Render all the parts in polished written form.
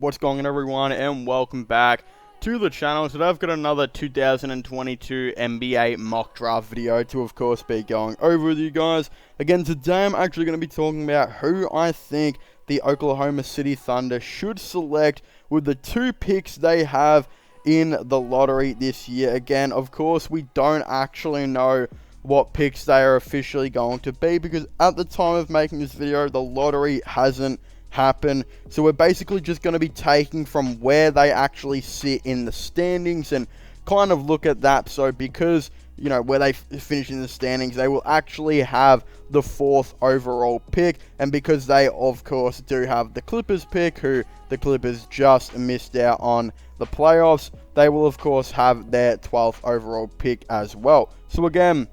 What's going on, everyone, and welcome back to the channel. Today I've got another 2022 NBA mock draft video to, of course, be going over with you guys. Again, today I'm actually going to be talking about who I think the Oklahoma City Thunder should select with the two picks they have in the lottery this year. Again, of course, we don't actually know what picks they are officially going to be because at the time of making this video, the lottery hasn't happen. So we're basically just going to be taking from where they actually sit in the standings and kind of look at that. So because, you know, where they finish in the standings, they will actually have the 4th overall pick. And because they, of course, do have the Clippers pick, who the Clippers just missed out on the playoffs, they will, of course, have their 12th overall pick as well. So again,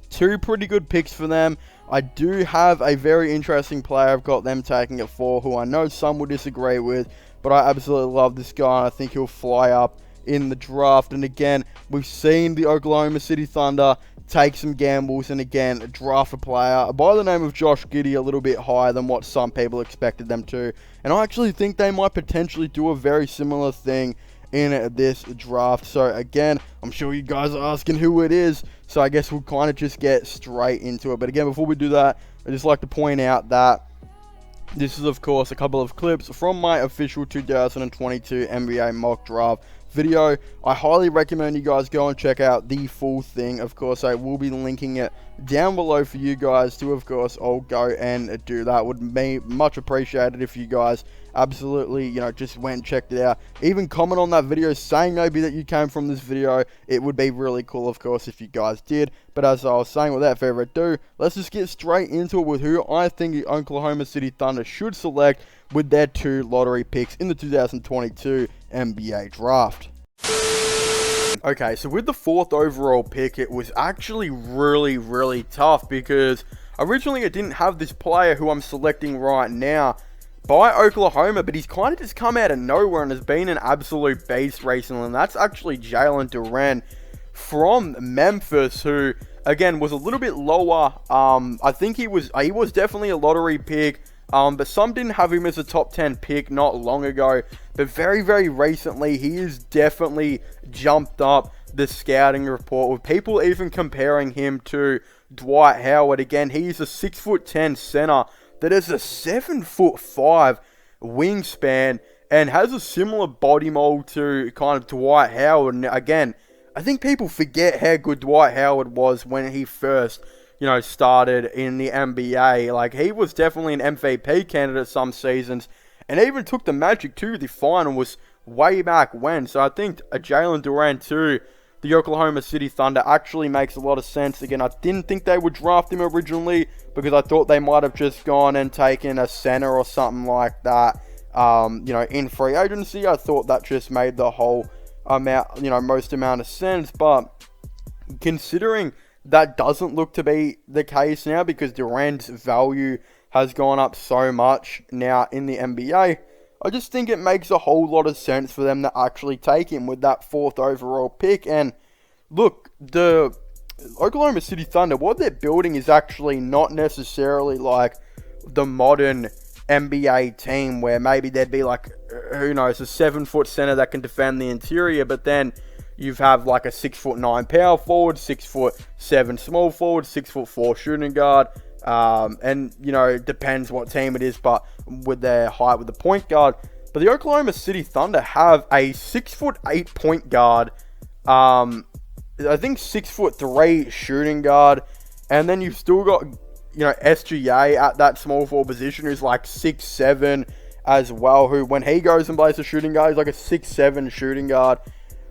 two pretty good picks for them. I do have a very interesting player I've got them taking at 4, who I know some will disagree with, but I absolutely love this guy, and I think he'll fly up in the draft. And again, we've seen the Oklahoma City Thunder take some gambles and again draft a player by the name of Josh Giddey a little bit higher than what some people expected them to, and I actually think they might potentially do a very similar thing in this draft. So again, I'm sure you guys are asking who it is, so I guess we'll kind of just get straight into it. But again, before we do that, I'd just like to point out that this is, of course, a couple of clips from my official 2022 NBA mock draft video. I highly recommend you guys go and check out the full thing. Of course, I will be linking it down below for you guys to, of course, all go and do that. Would be much appreciated if you guys absolutely, you know, just went and checked it out. Even comment on that video saying maybe that you came from this video. It would be really cool, of course, if you guys did. But as I was saying, without further ado, let's just get straight into it with who I think the Oklahoma City Thunder should select with their 2 lottery picks in the 2022 NBA draft. Okay, so with the 4th overall pick, it was actually really tough because originally I didn't have this player who I'm selecting right now by Oklahoma, but he's kind of just come out of nowhere and has been an absolute beast recently, and that's actually Jalen Duren from Memphis, who again was a little bit lower. I think he was definitely a lottery pick, but some didn't have him as a top 10 pick not long ago, but very recently he has definitely jumped up the scouting report, with people even comparing him to Dwight Howard. Again, he's a 6'10" center that has a 7'5" wingspan and has a similar body mold to kind of Dwight Howard. And again, I think people forget how good Dwight Howard was when he first, you know, started in the NBA. Like, he was definitely an MVP candidate some seasons, and even took the Magic to the finals way back when. So I think a Jalen Duren to the Oklahoma City Thunder actually makes a lot of sense. Again, I didn't think they would draft him originally because I thought they might have just gone and taken a center or something like that, you know, in free agency. I thought that just made the whole amount, you know, most amount of sense. But considering that doesn't look to be the case now because Durant's value has gone up so much now in the NBA, I just think it makes a whole lot of sense for them to actually take him with that 4th overall pick. And look, the Oklahoma City Thunder, what they're building is actually not necessarily like the modern NBA team where maybe there'd be like, who knows, a 7-foot center that can defend the interior, but then you have like a 6'9" power forward, 6'7" small forward, 6'4" shooting guard. And, you know, it depends what team it is, but with their height with the point guard. But the Oklahoma City Thunder have a 6'8" point guard, I think 6'3" shooting guard, and then you've still got, you know, SGA at that small forward position, who's like 6'7" as well, who when he goes and plays a shooting guard, he's like a 6'7" shooting guard.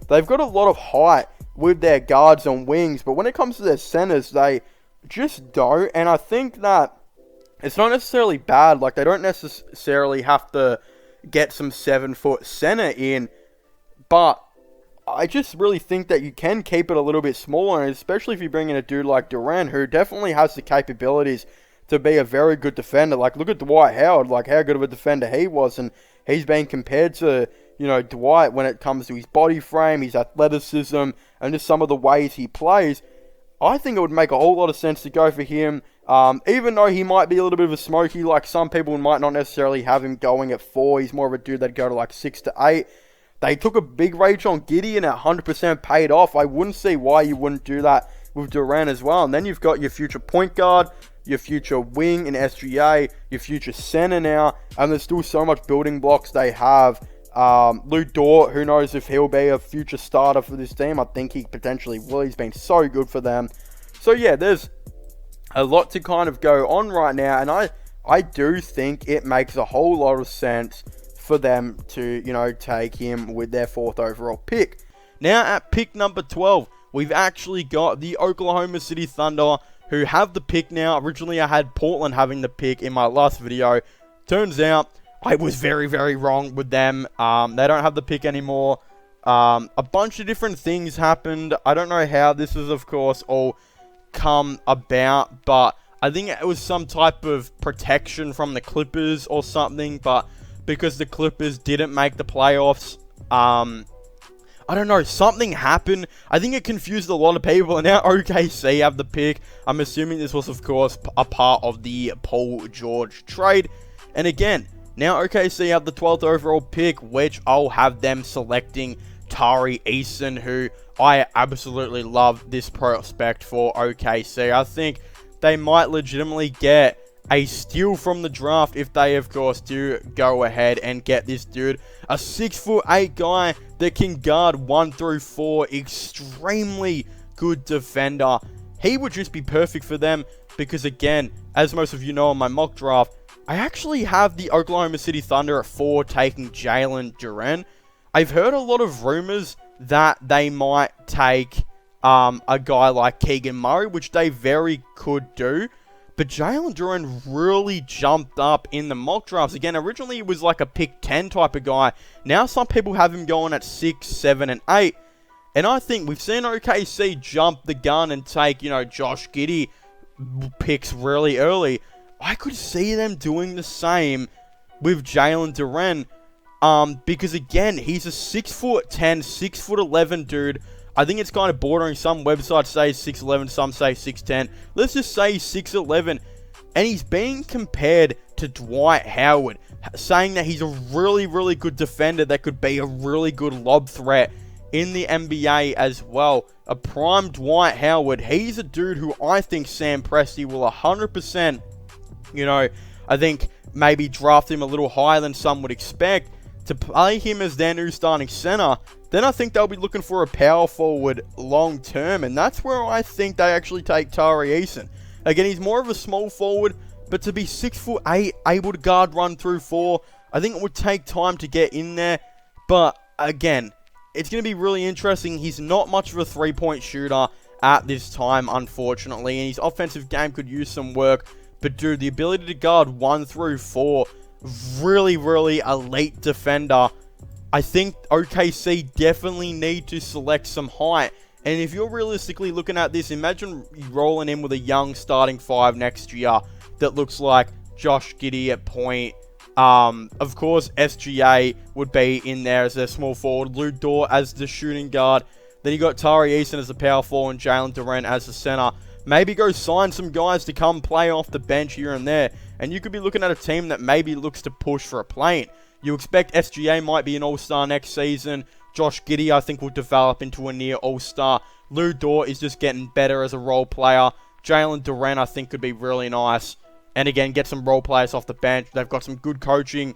They've got a lot of height with their guards and wings, but when it comes to their centers, they just don't. And I think that it's not necessarily bad. Like, they don't necessarily have to get some 7-foot center in, but I just really think that you can keep it a little bit smaller, and especially if you bring in a dude like Durant, who definitely has the capabilities to be a very good defender. Like, look at Dwight Howard, like how good of a defender he was, and he's being compared to, you know, Dwight when it comes to his body frame, his athleticism, and just some of the ways he plays. I think it would make a whole lot of sense to go for him. Even though he might be a little bit of a smoky, like some people might not necessarily have him going at 4. He's more of a dude that'd go to like 6 to 8. They took a big reach on Giddey and it 100% paid off. I wouldn't see why you wouldn't do that with Durant as well. And then you've got your future point guard, your future wing in SGA, your future center now, and there's still so much building blocks they have. Lou Dort, who knows if he'll be a future starter for this team. I think he potentially will. He's been so good for them. So yeah, there's a lot to kind of go on right now, and I do think it makes a whole lot of sense for them to, you know, take him with their 4th overall pick. Now at pick number 12, we've actually got the Oklahoma City Thunder, who have the pick now. Originally, I had Portland having the pick in my last video. Turns out, I was very, very wrong with them. They don't have the pick anymore. A bunch of different things happened. I don't know how this is, of course, all come about, but I think it was some type of protection from the Clippers or something, but because the Clippers didn't make the playoffs, I don't know, something happened. I think it confused a lot of people, and now OKC have the pick. I'm assuming this was, of course, a part of the Paul George trade. And again, now OKC have the 12th overall pick, which I'll have them selecting Tari Eason, who I absolutely love this prospect for OKC. I think they might legitimately get a steal from the draft if they, of course, do go ahead and get this dude. A 6'8" guy that can guard 1 through 4. Extremely good defender. He would just be perfect for them because, again, as most of you know in my mock draft, I actually have the Oklahoma City Thunder at 4 taking Jalen Duren. I've heard a lot of rumors that they might take a guy like Keegan Murray, which they very could do. But Jalen Duren really jumped up in the mock drafts. Again, originally he was like a pick 10 type of guy. Now some people have him going at 6, 7, and 8. And I think we've seen OKC jump the gun and take, you know, Josh Giddey picks really early. I could see them doing the same with Jalen Duren. Because again, he's a 6'10", 6'11" dude. I think it's kind of bordering. Some websites say 6'11", some say 6'10". Let's just say 6'11". And he's being compared to Dwight Howard, saying that he's a really, really good defender that could be a really good lob threat in the NBA as well. A prime Dwight Howard. He's a dude who I think Sam Presti will 100%, you know, I think maybe draft him a little higher than some would expect to play him as their new starting center. Then I think they'll be looking for a power forward long term, and that's where I think they actually take Tari Eason. Again, he's more of a small forward, but to be 6'8", able to guard 1 through 4, I think it would take time to get in there. But again, it's going to be really interesting. He's not much of a 3-point shooter at this time, unfortunately, and his offensive game could use some work. But dude, the ability to guard 1 through 4, really, really elite defender. I think OKC definitely need to select some height. And if you're realistically looking at this, imagine rolling in with a young starting 5 next year that looks like Josh Giddey at point. Of course, SGA would be in there as their small forward. Lou Dort as the shooting guard. Then you got Tari Eason as the power forward and Jalen Duren as the center. Maybe go sign some guys to come play off the bench here and there. And you could be looking at a team that maybe looks to push for a play-in. You expect SGA might be an all-star next season. Josh Giddey, I think, will develop into a near all-star. Lou Dort is just getting better as a role player. Jalen Duren, I think, could be really nice. And again, get some role players off the bench. They've got some good coaching.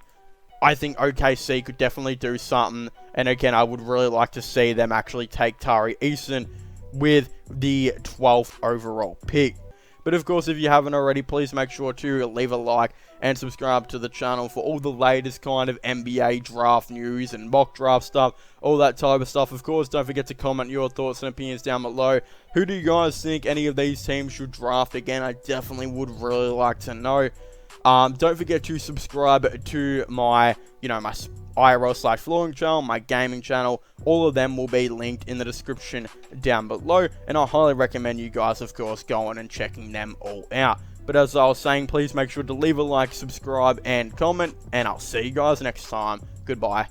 I think OKC could definitely do something. And again, I would really like to see them actually take Tari Eason with the 12th overall pick. But of course, if you haven't already, please make sure to leave a like and subscribe to the channel for all the latest kind of NBA draft news and mock draft stuff, all that type of stuff. Of course, don't forget to comment your thoughts and opinions down below. Who do you guys think any of these teams should draft? Again, I definitely would really like to know. Don't forget to subscribe to my, my IRL/vlogging channel, my gaming channel. All of them will be linked in the description down below, and I highly recommend you guys, of course, going and checking them all out. But as I was saying, please make sure to leave a like, subscribe, and comment, and I'll see you guys next time. Goodbye.